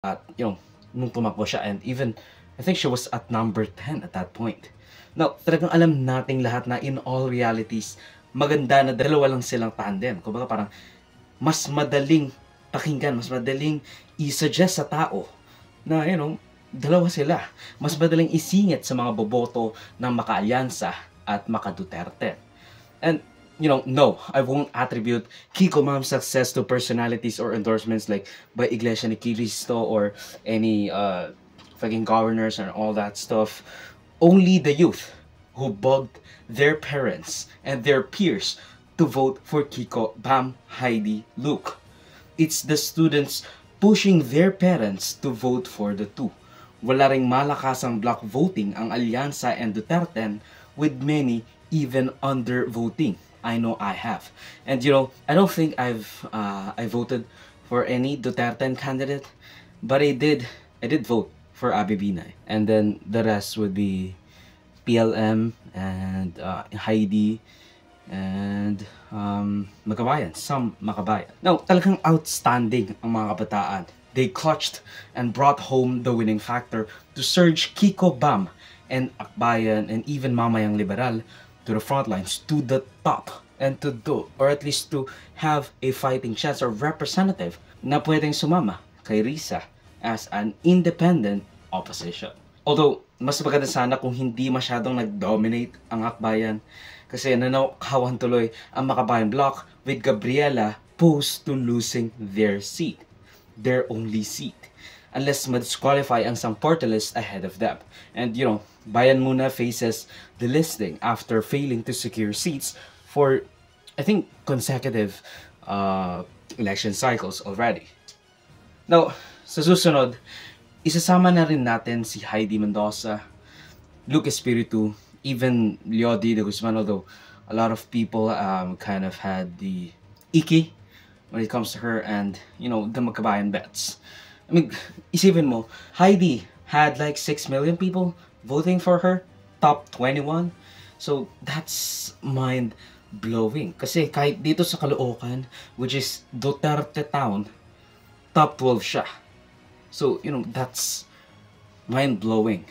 at nung tumakbo siya, and even I think she was at number 10 at that point. Now, talagang alam nating lahat na in all realities, maganda na dalawa lang silang tandem. Kumbaga parang mas madaling pakinggan, mas madaling i-suggest sa tao na dalawa sila. Mas madaling isingit sa mga boboto ng maka-alyansa at maka-Duterte. And no, I won't attribute Kiko Mam's success to personalities or endorsements like by Iglesia ni Cristo or any fucking governors and all that stuff. Only the youth who bugged their parents and their peers to vote for Kiko, Bam, Heidi, Luke. It's the students pushing their parents to vote for the two. Wala ring malakasang block voting ang Alyansa and Duterte, with many even under voting. I know I have. And I don't think I voted for any Duterte candidate, but I did vote for Abby Binay. And then the rest would be PLM and Heidi and Makabayan, some Makabayan. Now, talagang outstanding ang mga kabataan. They clutched and brought home the winning factor to surge Kiko, Bam and Akbayan and even Mamayang Liberal to the front lines, to the top, and to do, or at least to have a fighting chance or representative na pwedeng sumama kay Risa as an independent opposition. Although, mas maganda sana kung hindi masyadong nag-dominate ang Akbayan, kasi nanakawan tuloy ang Makabayan bloc with Gabriela post to losing their seat, their only seat, unless ma-disqualify ang Sang Portales ahead of them. And Bayan Muna faces delisting after failing to secure seats for, I think, consecutive election cycles already. Now, sa susunod, isasama na rin natin si Heidi Mendoza, Luke Espiritu, even Leody de Guzman, although a lot of people kind of had the icky when it comes to her and, the Makabayan bets. I mean, isipin mo, Heidi had like 6 million people voting for her, top 21. So, that's mind-blowing. Kasi kahit dito sa Caloocan, which is Duterte town, top 12 siya. So, that's mind-blowing.